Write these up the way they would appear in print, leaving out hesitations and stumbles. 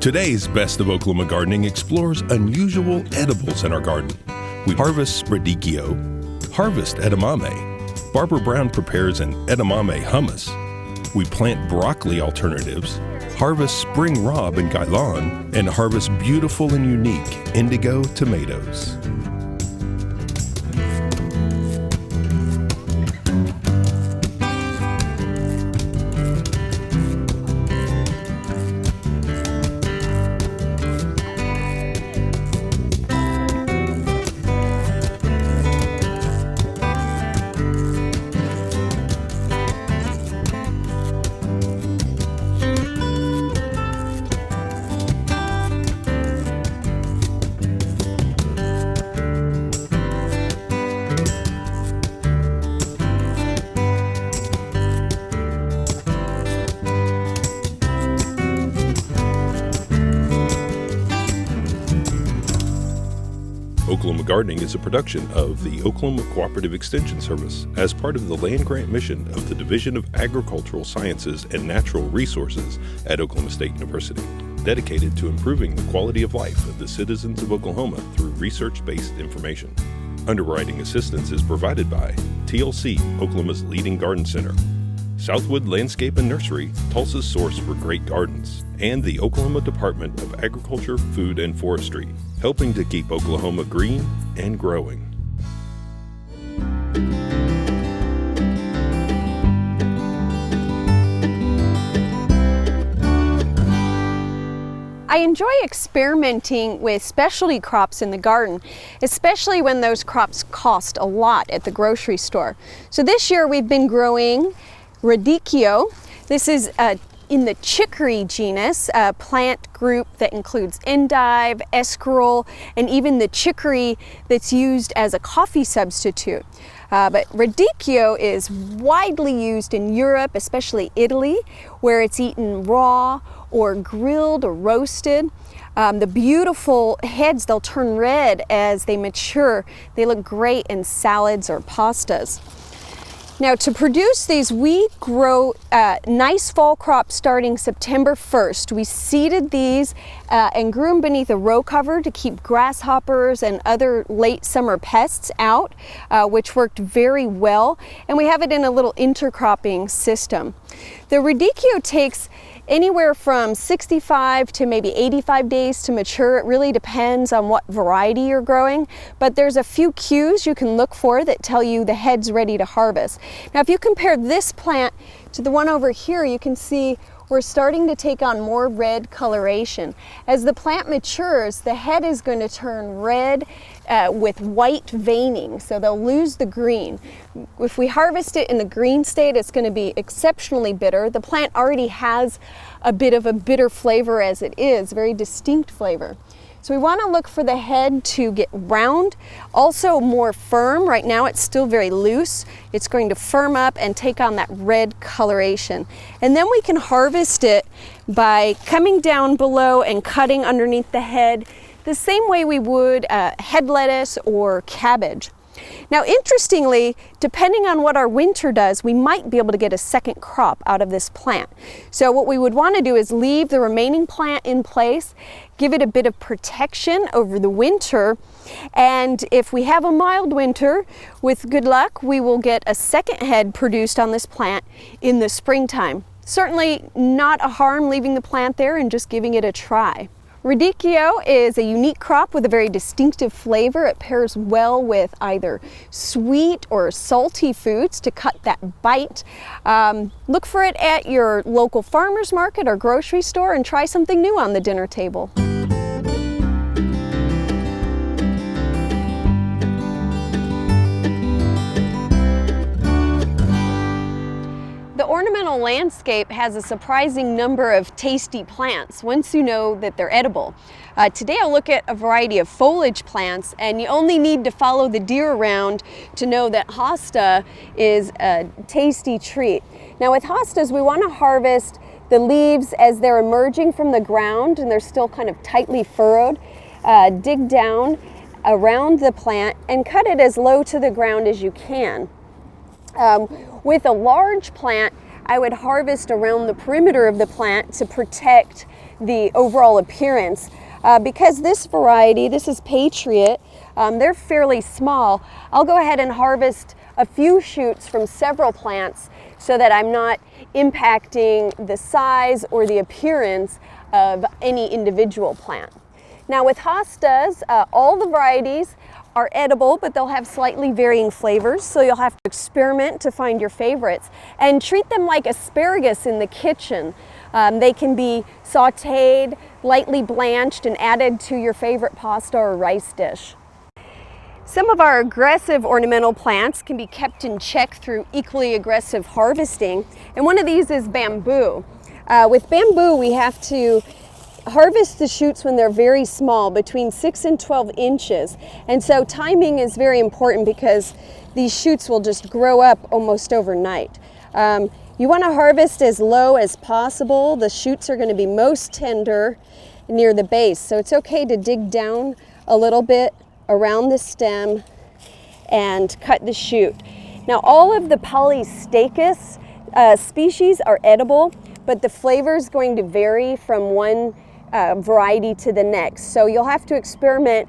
Today's Best of Oklahoma Gardening explores unusual edibles in our garden. We harvest raddichio, harvest edamame. Barbara Brown prepares an edamame hummus. We plant broccoli alternatives, harvest spring Raab and gailon, and harvest beautiful and unique Indigo Tomatoes. Oklahoma Gardening is a production of the Oklahoma Cooperative Extension Service as part of the land grant mission of the Division of Agricultural Sciences and Natural Resources at Oklahoma State University, dedicated to improving the quality of life of the citizens of Oklahoma through research-based information. Underwriting assistance is provided by TLC, Oklahoma's leading garden center, Southwood Landscape and Nursery, Tulsa's source for great gardens, and the Oklahoma Department of Agriculture, Food, and Forestry, helping to keep Oklahoma green and growing. I enjoy experimenting with specialty crops in the garden, especially when those crops cost a lot at the grocery store. So this year we've been growing raddichio. This is in the chicory genus, a plant group that includes endive, escarole, and even the chicory that's used as a coffee substitute. But raddichio is widely used in Europe, especially Italy, where it's eaten raw or grilled or roasted. The beautiful heads, they'll turn red as they mature. They look great in salads or pastas. Now, to produce these, we grow nice fall crops starting September 1st. We seeded these and grew them beneath a row cover to keep grasshoppers and other late summer pests out, which worked very well. And we have it in a little intercropping system. The raddichio takes anywhere from 65 to maybe 85 days to mature. It really depends on what variety you're growing, but there's a few cues you can look for that tell you the head's ready to harvest. Now, if you compare this plant to the one over here, you can see we're starting to take on more red coloration. As the plant matures, the head is going to turn red with white veining, so they'll lose the green. If we harvest it in the green state, it's going to be exceptionally bitter. The plant already has a bit of a bitter flavor as it is, very distinct flavor. So we want to look for the head to get round, also more firm. Right now it's still very loose. It's going to firm up and take on that red coloration. And then we can harvest it by coming down below and cutting underneath the head the same way we would head lettuce or cabbage. Now, interestingly, depending on what our winter does, we might be able to get a second crop out of this plant. So what we would want to do is leave the remaining plant in place, give it a bit of protection over the winter, and if we have a mild winter, with good luck, we will get a second head produced on this plant in the springtime. Certainly not a harm leaving the plant there and just giving it a try. Raddichio is a unique crop with a very distinctive flavor. It pairs well with either sweet or salty foods to cut that bite. Look for it at your local farmer's market or grocery store and try something new on the dinner table. The ornamental landscape has a surprising number of tasty plants once you know that they're edible. Today I'll look at a variety of foliage plants, and you only need to follow the deer around to know that hosta is a tasty treat. Now with hostas, we want to harvest the leaves, as they're emerging from the ground and they're still kind of tightly furrowed, dig down around the plant and cut it as low to the ground as you can. With a large plant, I would harvest around the perimeter of the plant to protect the overall appearance. Because this variety, this is Patriot, they're fairly small, I'll go ahead and harvest a few shoots from several plants so that I'm not impacting the size or the appearance of any individual plant. Now with hostas, all the varieties are edible, but they'll have slightly varying flavors, so you'll have to experiment to find your favorites and treat them like asparagus in the kitchen. They can be sautéed, lightly blanched, and added to your favorite pasta or rice dish. Some of our aggressive ornamental plants can be kept in check through equally aggressive harvesting, and one of these is bamboo. With bamboo, we have to harvest the shoots when they're very small, between 6 and 12 inches. And so timing is very important because these shoots will just grow up almost overnight. You want to harvest as low as possible. The shoots are going to be most tender near the base. So it's okay to dig down a little bit around the stem and cut the shoot. Now all of the Polystachys species are edible, but the flavor is going to vary from one variety to the next. So you'll have to experiment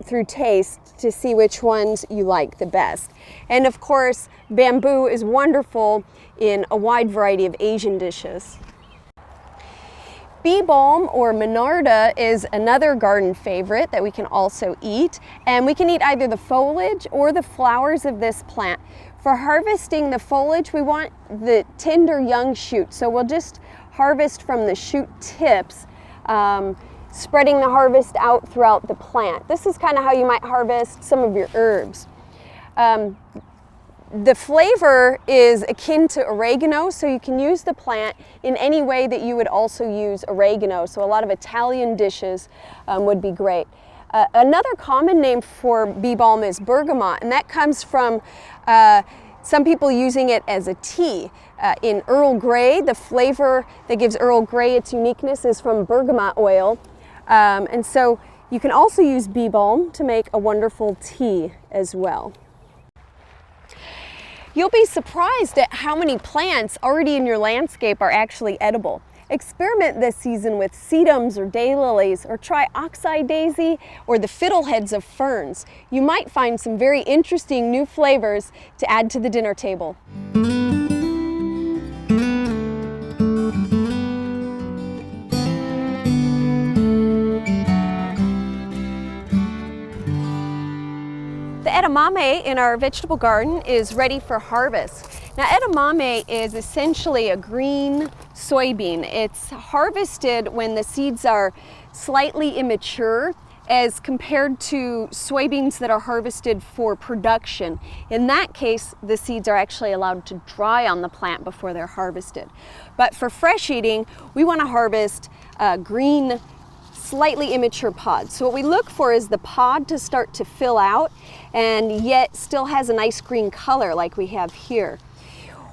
through taste to see which ones you like the best. And of course, bamboo is wonderful in a wide variety of Asian dishes. Bee balm or monarda is another garden favorite that we can also eat, and we can eat either the foliage or the flowers of this plant. For harvesting the foliage, we want the tender young shoot, so we'll just harvest from the shoot tips, spreading the harvest out throughout the plant. This is kind of how you might harvest some of your herbs. The flavor is akin to oregano, so you can use the plant in any way that you would also use oregano. So a lot of Italian dishes would be great. Another common name for bee balm is bergamot, and that comes from some people using it as a tea. In Earl Grey, the flavor that gives Earl Grey its uniqueness is from bergamot oil. And so you can also use bee balm to make a wonderful tea as well. You'll be surprised at how many plants already in your landscape are actually edible. Experiment this season with sedums or daylilies, or try oxeye daisy or the fiddleheads of ferns. You might find some very interesting new flavors to add to the dinner table. The edamame in our vegetable garden is ready for harvest. Now edamame is essentially a green soybean. It's harvested when the seeds are slightly immature as compared to soybeans that are harvested for production. In that case, the seeds are actually allowed to dry on the plant before they're harvested. But for fresh eating, we want to harvest green, slightly immature pods. So what we look for is the pod to start to fill out and yet still has a nice green color like we have here.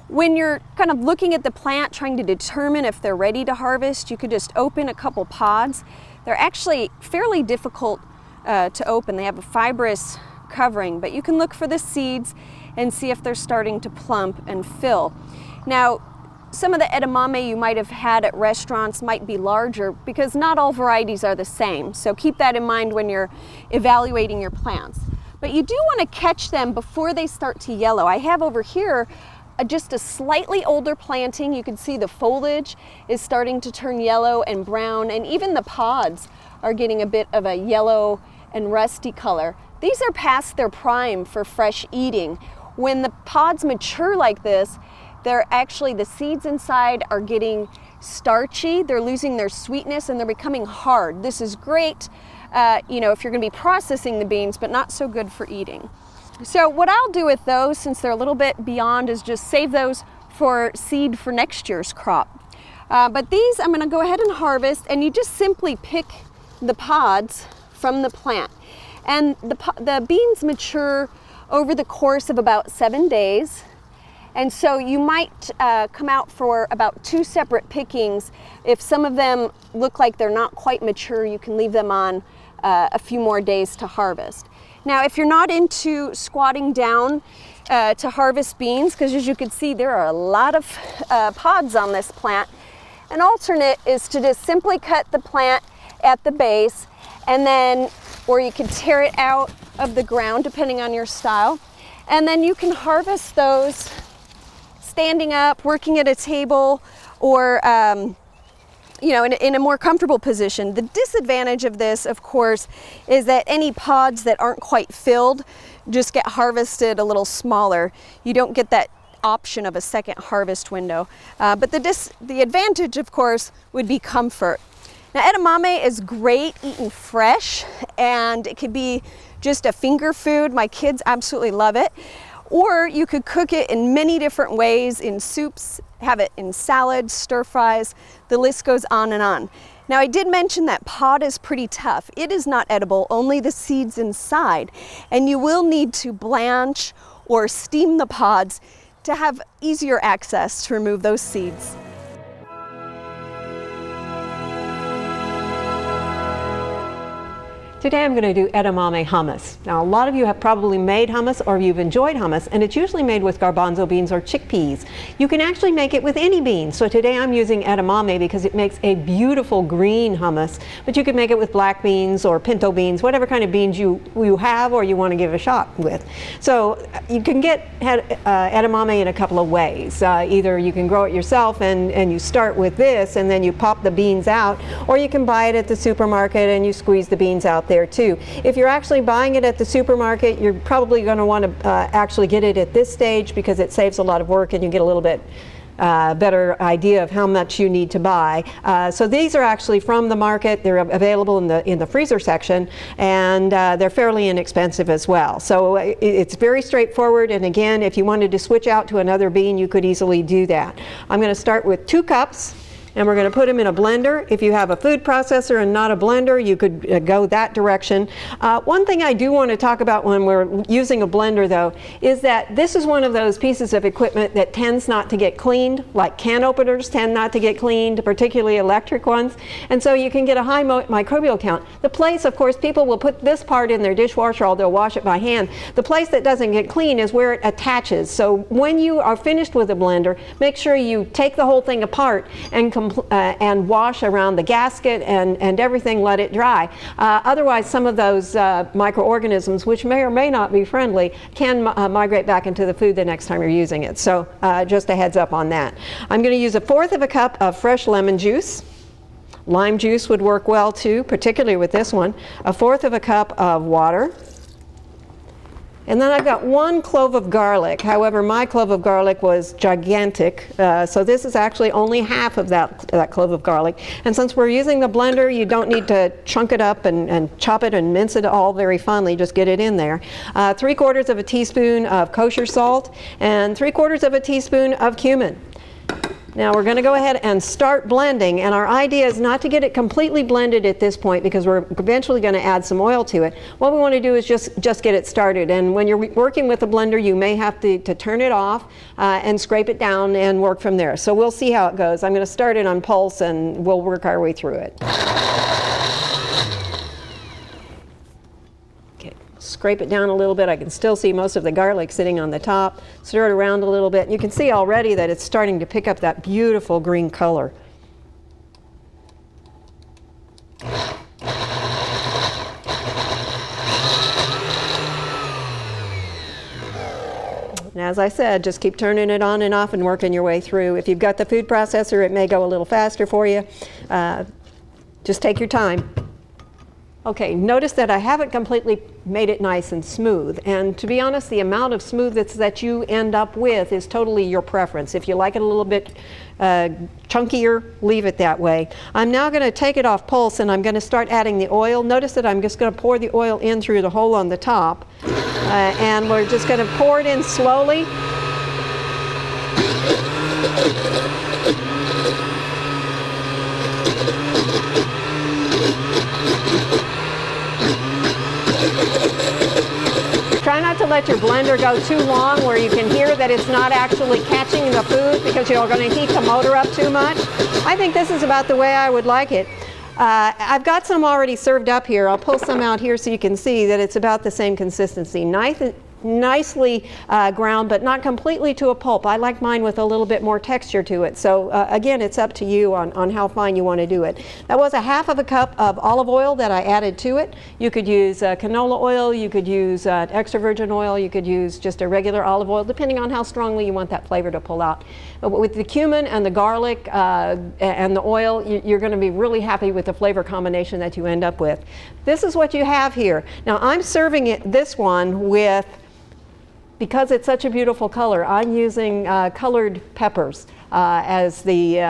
When you're kind of looking at the plant trying to determine if they're ready to harvest, you could just open a couple pods. They're actually fairly difficult to open. They have a fibrous covering, but you can look for the seeds and see if they're starting to plump and fill. Now, some of the edamame you might have had at restaurants might be larger because not all varieties are the same. So keep that in mind when you're evaluating your plants. But you do want to catch them before they start to yellow. I have over here just a slightly older planting. You can see the foliage is starting to turn yellow and brown, and even the pods are getting a bit of a yellow and rusty color. These are past their prime for fresh eating. When the pods mature like this, the seeds inside are getting starchy, they're losing their sweetness, and they're becoming hard. This is great, if you're going to be processing the beans, but not so good for eating. So what I'll do with those, since they're a little bit beyond, is just save those for seed for next year's crop. But these I'm going to go ahead and harvest, and you just simply pick the pods from the plant. And the beans mature over the course of about 7 days. And so you might come out for about 2 separate pickings. If some of them look like they're not quite mature, you can leave them on a few more days to harvest. Now, if you're not into squatting down to harvest beans, because as you can see, there are a lot of pods on this plant, an alternate is to just simply cut the plant at the base, and then, or you can tear it out of the ground depending on your style, and then you can harvest those standing up, working at a table, or you know, in a more comfortable position. The disadvantage of this, of course, is that any pods that aren't quite filled just get harvested a little smaller. You don't get that option of a second harvest window. But the advantage, of course, would be comfort. Now, edamame is great eaten fresh, and it could be just a finger food. My kids absolutely love it. Or you could cook it in many different ways, in soups, have it in salads, stir fries, the list goes on and on. Now, I did mention that pod is pretty tough. It is not edible, only the seeds inside. And you will need to blanch or steam the pods to have easier access to remove those seeds. Today I'm going to do edamame hummus. Now, a lot of you have probably made hummus, or you've enjoyed hummus, and it's usually made with garbanzo beans or chickpeas. You can actually make it with any beans. So today I'm using edamame because it makes a beautiful green hummus, but you could make it with black beans or pinto beans, whatever kind of beans you have or you want to give a shot with. So you can get edamame in a couple of ways. Either you can grow it yourself and you start with this and then you pop the beans out, or you can buy it at the supermarket and you squeeze the beans out there too. If you're actually buying it at the supermarket, you're probably going to want to actually get it at this stage because it saves a lot of work and you get a little bit better idea of how much you need to buy. So these are actually from the market. They're available in the freezer section, and they're fairly inexpensive as well. So it's very straightforward, and again, if you wanted to switch out to another bean, you could easily do that. I'm going to start with 2 cups. And we're going to put them in a blender. If you have a food processor and not a blender, you could go that direction. One thing I do want to talk about when we're using a blender, though, is that this is one of those pieces of equipment that tends not to get cleaned, like can openers tend not to get cleaned, particularly electric ones. And so you can get a high microbial count. The place, of course, people will put this part in their dishwasher or they'll wash it by hand. The place that doesn't get clean is where it attaches. So when you are finished with a blender, make sure you take the whole thing apart and wash around the gasket and everything, let it dry. Otherwise, some of those microorganisms, which may or may not be friendly, can migrate back into the food the next time you're using it. So just a heads up on that. I'm going to use 1/4 cup of fresh lemon juice. Lime juice would work well too, particularly with this one. 1/4 cup of water. And then I've got 1 clove of garlic. However, my clove of garlic was gigantic, so this is actually only half of that clove of garlic. And since we're using the blender, you don't need to chunk it up and chop it and mince it all very finely, just get it in there. 3/4 of a teaspoon of kosher salt and 3/4 of a teaspoon of cumin. Now we're going to go ahead and start blending, and our idea is not to get it completely blended at this point because we're eventually going to add some oil to it. What we want to do is just get it started, and when you're working with a blender you may have to turn it off and scrape it down and work from there. So we'll see how it goes. I'm going to start it on pulse and we'll work our way through it. Scrape it down a little bit. I can still see most of the garlic sitting on the top. Stir it around a little bit. And you can see already that it's starting to pick up that beautiful green color. And as I said, just keep turning it on and off and working your way through. If you've got the food processor, it may go a little faster for you. Just take your time. Okay, notice that I haven't completely made it nice and smooth, and to be honest, the amount of smoothness that you end up with is totally your preference. If you like it a little bit chunkier, leave it that way. I'm now going to take it off pulse and I'm going to start adding the oil. Notice that I'm just going to pour the oil in through the hole on the top, and we're just going to pour it in slowly. Try not to let your blender go too long where you can hear that it's not actually catching the food because you're going to heat the motor up too much. I think this is about the way I would like it. I've got some already served up here. I'll pull some out here so you can see that it's about the same consistency. Nicely ground, but not completely to a pulp. I like mine with a little bit more texture to it. So again, it's up to you on how fine you want to do it. That was a half of a cup of olive oil that I added to it. You could use canola oil, you could use extra virgin oil, you could use just a regular olive oil, depending on how strongly you want that flavor to pull out. But with the cumin and the garlic and the oil, you're going to be really happy with the flavor combination that you end up with. This is what you have here. Now I'm serving this one with, because it's such a beautiful color, I'm using colored peppers as the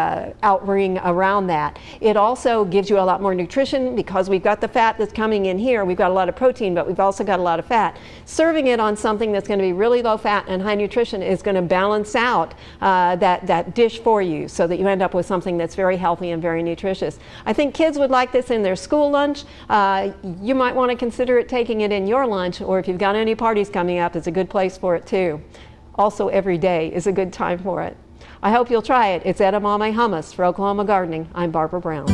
outring around that. It also gives you a lot more nutrition because we've got the fat that's coming in here. We've got a lot of protein, but we've also got a lot of fat. Serving it on something that's going to be really low fat and high nutrition is going to balance out that dish for you so that you end up with something that's very healthy and very nutritious. I think kids would like this in their school lunch. You might want to consider taking it in your lunch, or if you've got any parties coming up, it's a good place for it too. Also, every day is a good time for it. I hope you'll try it. It's Edamame Hummus for Oklahoma Gardening. I'm Barbara Brown.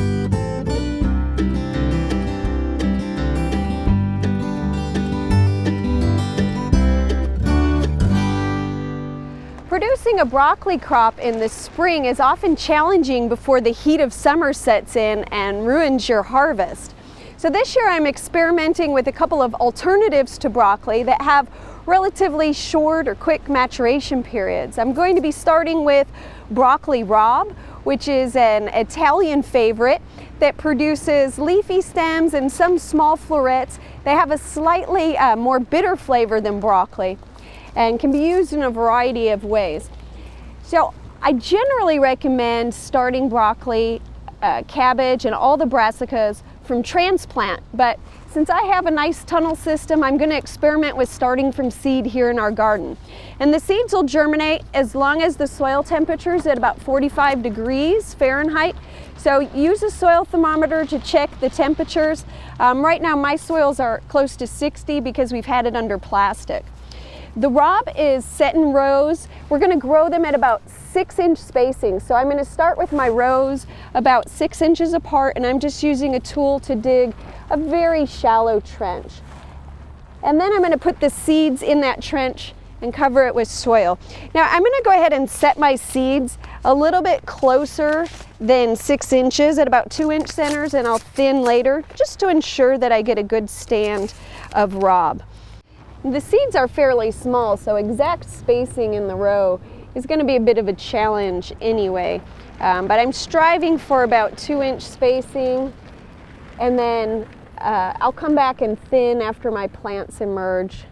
Producing a broccoli crop in the spring is often challenging before the heat of summer sets in and ruins your harvest. So this year I'm experimenting with a couple of alternatives to broccoli that have relatively short or quick maturation periods. I'm going to be starting with broccoli Raab, which is an Italian favorite that produces leafy stems and some small florets. They have a slightly more bitter flavor than broccoli and can be used in a variety of ways. So I generally recommend starting broccoli, cabbage, and all the brassicas from transplant, but since I have a nice tunnel system, I'm going to experiment with starting from seed here in our garden. And the seeds will germinate as long as the soil temperature is at about 45 degrees Fahrenheit. So use a soil thermometer to check the temperatures. Right now my soils are close to 60 because we've had it under plastic. The Raab is set in rows. We're going to grow them at about 6-inch spacing. So I'm going to start with my rows about 6 inches apart, and I'm just using a tool to dig a very shallow trench. And then I'm going to put the seeds in that trench and cover it with soil. Now I'm going to go ahead and set my seeds a little bit closer than 6 inches at about 2-inch centers, and I'll thin later just to ensure that I get a good stand of Raab. The seeds are fairly small, so exact spacing in the row is going to be a bit of a challenge anyway. But I'm striving for about 2-inch spacing, and then I'll come back and thin after my plants emerge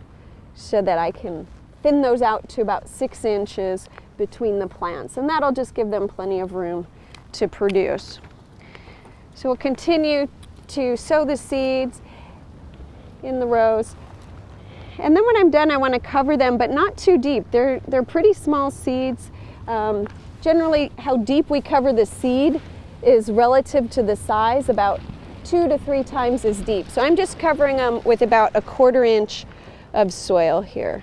so that I can thin those out to about 6 inches between the plants, and that'll just give them plenty of room to produce. So we'll continue to sow the seeds in the rows. And then when I'm done, I want to cover them, but not too deep. They're pretty small seeds. Generally, how deep we cover the seed is relative to the size, about 2 to 3 times as deep. So I'm just covering them with about 1/4 inch of soil here.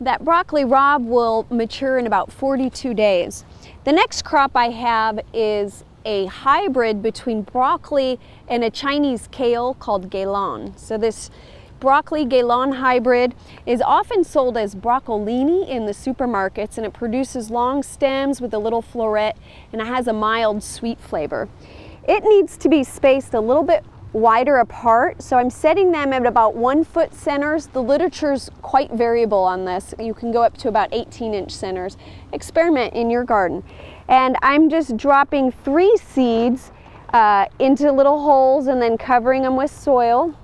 That broccoli Raab will mature in about 42 days. The next crop I have is a hybrid between broccoli and a Chinese kale called gailon. So this broccoli gailon hybrid is often sold as broccolini in the supermarkets, and it produces long stems with a little floret, and it has a mild sweet flavor. It needs to be spaced a little bit wider apart, so I'm setting them at about 1-foot centers. The literature's quite variable on this. You can go up to about 18-inch centers. Experiment in your garden. And I'm just dropping 3 seeds into little holes and then covering them with soil.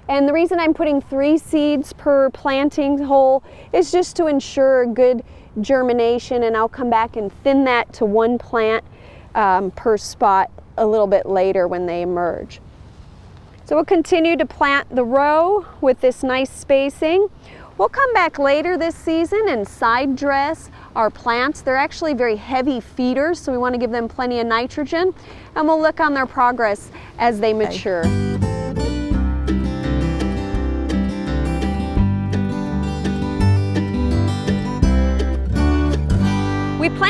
And the reason I'm putting 3 seeds per planting hole is just to ensure good germination, and I'll come back and thin that to 1 plant per spot a little bit later when they emerge. So we'll continue to plant the row with this nice spacing. We'll come back later this season and side dress our plants. They're actually very heavy feeders, so we want to give them plenty of nitrogen, and we'll look on their progress as they mature.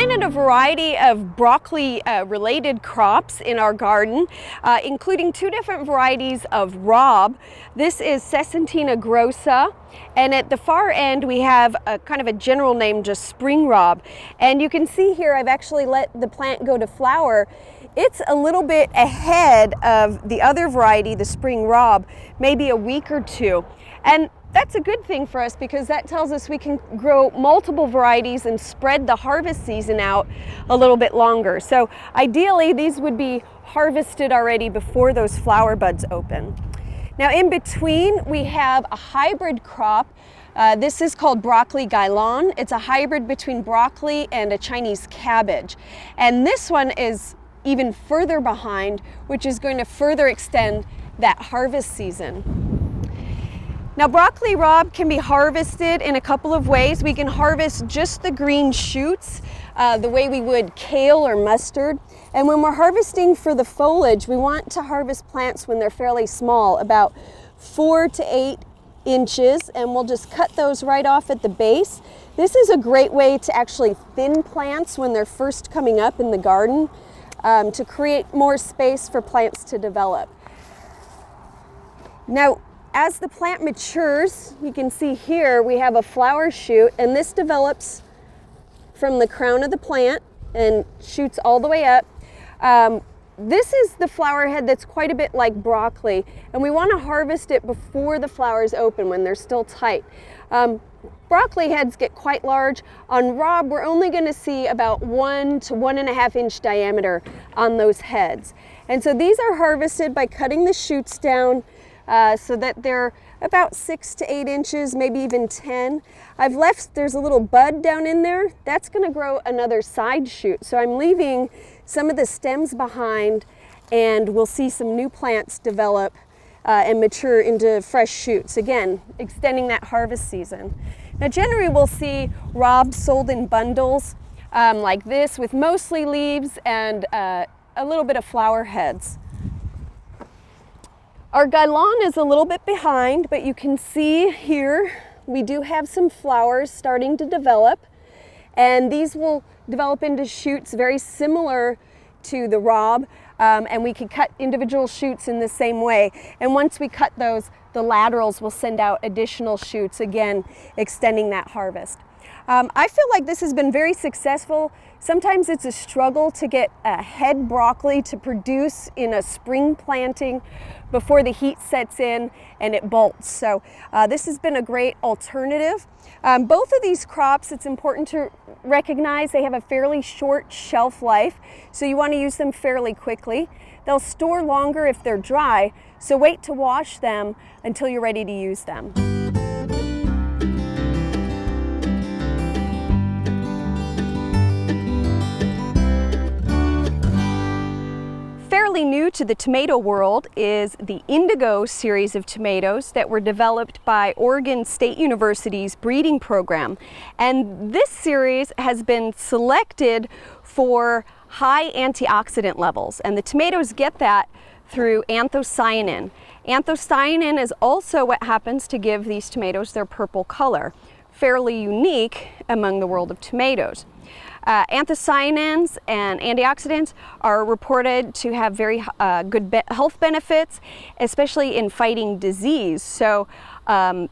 planted a variety of broccoli related crops in our garden, including 2 different varieties of Raab. This is Secentina grossa, and at the far end we have a kind of a general name, just spring Raab. And you can see here I've actually let the plant go to flower. It's a little bit ahead of the other variety, the spring Raab, maybe a week or 2. And that's a good thing for us because that tells us we can grow multiple varieties and spread the harvest season out a little bit longer. So ideally these would be harvested already before those flower buds open. Now in between we have a hybrid crop. This is called broccoli gailon. It's a hybrid between broccoli and a Chinese cabbage. And this one is even further behind, which is going to further extend that harvest season. Now broccoli Raab can be harvested in a couple of ways. We can harvest just the green shoots, the way we would kale or mustard. And when we're harvesting for the foliage, we want to harvest plants when they're fairly small, about 4 to 8 inches, and we'll just cut those right off at the base. This is a great way to actually thin plants when they're first coming up in the garden, to create more space for plants to develop. Now, as the plant matures, you can see here we have a flower shoot, and this develops from the crown of the plant and shoots all the way up. This is the flower head that's quite a bit like broccoli, and we want to harvest it before the flowers open when they're still tight. Broccoli heads get quite large. On Raab, we're only going to see about 1 to 1.5 inch diameter on those heads. And so these are harvested by cutting the shoots down so that they're about 6 to 8 inches, maybe even 10. There's a little bud down in there. That's going to grow another side shoot. So I'm leaving some of the stems behind, and we'll see some new plants develop and mature into fresh shoots, again, extending that harvest season. Now generally we'll see Raab sold in bundles like this, with mostly leaves and a little bit of flower heads. Our gailon is a little bit behind, but you can see here we do have some flowers starting to develop, and these will develop into shoots very similar to the Raab, and we can cut individual shoots in the same way. And once we cut those, the laterals will send out additional shoots, again extending that harvest. I feel like this has been very successful. Sometimes it's a struggle to get a head broccoli to produce in a spring planting before the heat sets in and it bolts. So this has been a great alternative. Both of these crops, it's important to recognize they have a fairly short shelf life, so you want to use them fairly quickly. They'll store longer if they're dry, so wait to wash them until you're ready to use them. Fairly new to the tomato world is the Indigo series of tomatoes that were developed by Oregon State University's breeding program. And this series has been selected for high antioxidant levels, and the tomatoes get that through anthocyanin. Anthocyanin is also what happens to give these tomatoes their purple color, fairly unique among the world of tomatoes. Anthocyanins and antioxidants are reported to have very good health benefits, especially in fighting disease. So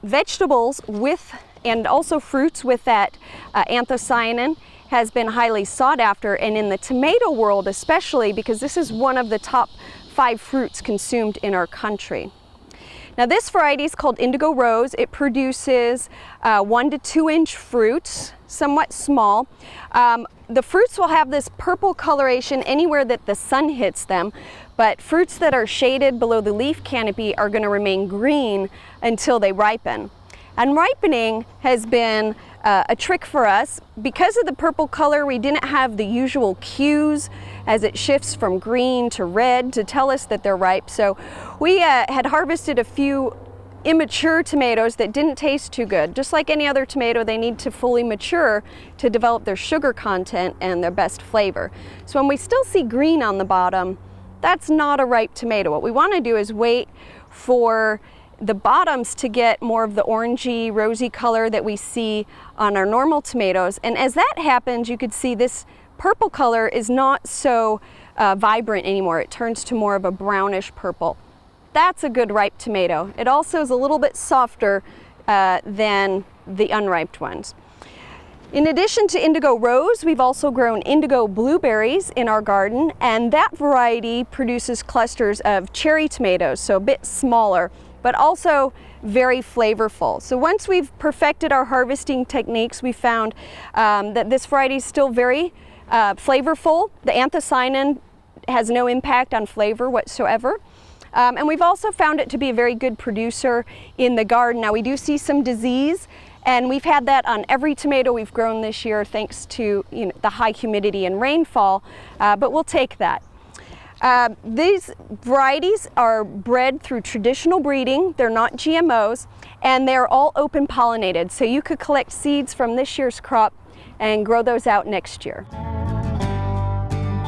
vegetables with, and also fruits with that anthocyanin has been highly sought after, and in the tomato world especially, because this is one of the top 5 fruits consumed in our country. Now this variety is called Indigo Rose. It produces 1 to 2 inch fruits, somewhat small. The fruits will have this purple coloration anywhere that the sun hits them, but fruits that are shaded below the leaf canopy are going to remain green until they ripen. And ripening has been a trick for us. Because of the purple color, we didn't have the usual cues as it shifts from green to red to tell us that they're ripe. So we had harvested a few immature tomatoes that didn't taste too good. Just like any other tomato, they need to fully mature to develop their sugar content and their best flavor. So when we still see green on the bottom, that's not a ripe tomato. What we want to do is wait for the bottoms to get more of the orangey, rosy color that we see on our normal tomatoes. And as that happens, you could see this purple color is not so vibrant anymore. It turns to more of a brownish purple. That's a good ripe tomato. It also is a little bit softer than the unripe ones. In addition to indigo rose, we've also grown indigo blueberries in our garden, and that variety produces clusters of cherry tomatoes, so a bit smaller, but also very flavorful. So once we've perfected our harvesting techniques, we found that this variety is still very flavorful. The anthocyanin has no impact on flavor whatsoever. And we've also found it to be a very good producer in the garden. Now we do see some disease, and we've had that on every tomato we've grown this year thanks to the high humidity and rainfall, but we'll take that. These varieties are bred through traditional breeding. They're not GMOs, and they're all open pollinated. So you could collect seeds from this year's crop and grow those out next year.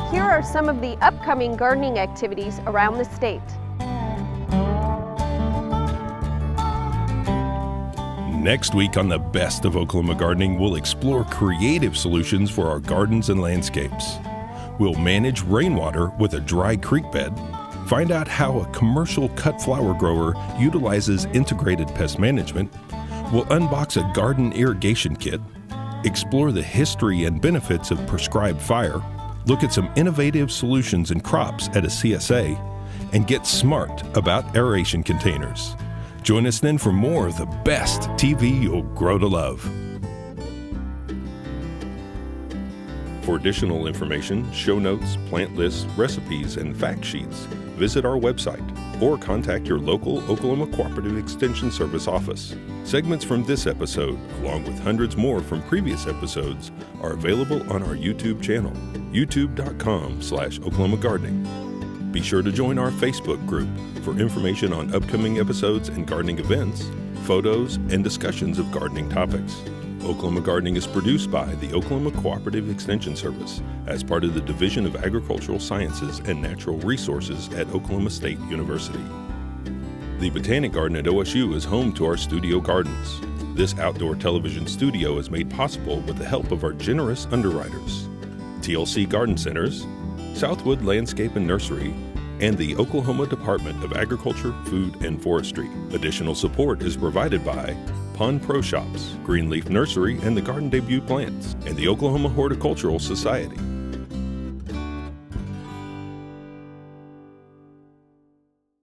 Here are some of the upcoming gardening activities around the state. Next week on the Best of Oklahoma Gardening, we'll explore creative solutions for our gardens and landscapes. We'll manage rainwater with a dry creek bed, find out how a commercial cut flower grower utilizes integrated pest management. We'll unbox a garden irrigation kit, explore the history and benefits of prescribed fire, look at some innovative solutions in crops at a CSA, and get smart about aeration containers. Join us then for more of the best TV you'll grow to love. For additional information, show notes, plant lists, recipes, and fact sheets, visit our website or contact your local Oklahoma Cooperative Extension Service office. Segments from this episode, along with hundreds more from previous episodes, are available on our YouTube channel, youtube.com/Oklahoma Gardening. Be sure to join our Facebook group for information on upcoming episodes and gardening events, photos, and discussions of gardening topics. Oklahoma Gardening is produced by the Oklahoma Cooperative Extension Service as part of the Division of Agricultural Sciences and Natural Resources at Oklahoma State University. The Botanic Garden at OSU is home to our studio gardens. This outdoor television studio is made possible with the help of our generous underwriters, TLC Garden Centers, Southwood Landscape and Nursery, and the Oklahoma Department of Agriculture, Food, and Forestry. Additional support is provided by Pond Pro Shops, Greenleaf Nursery and the Garden Debut Plants, and the Oklahoma Horticultural Society.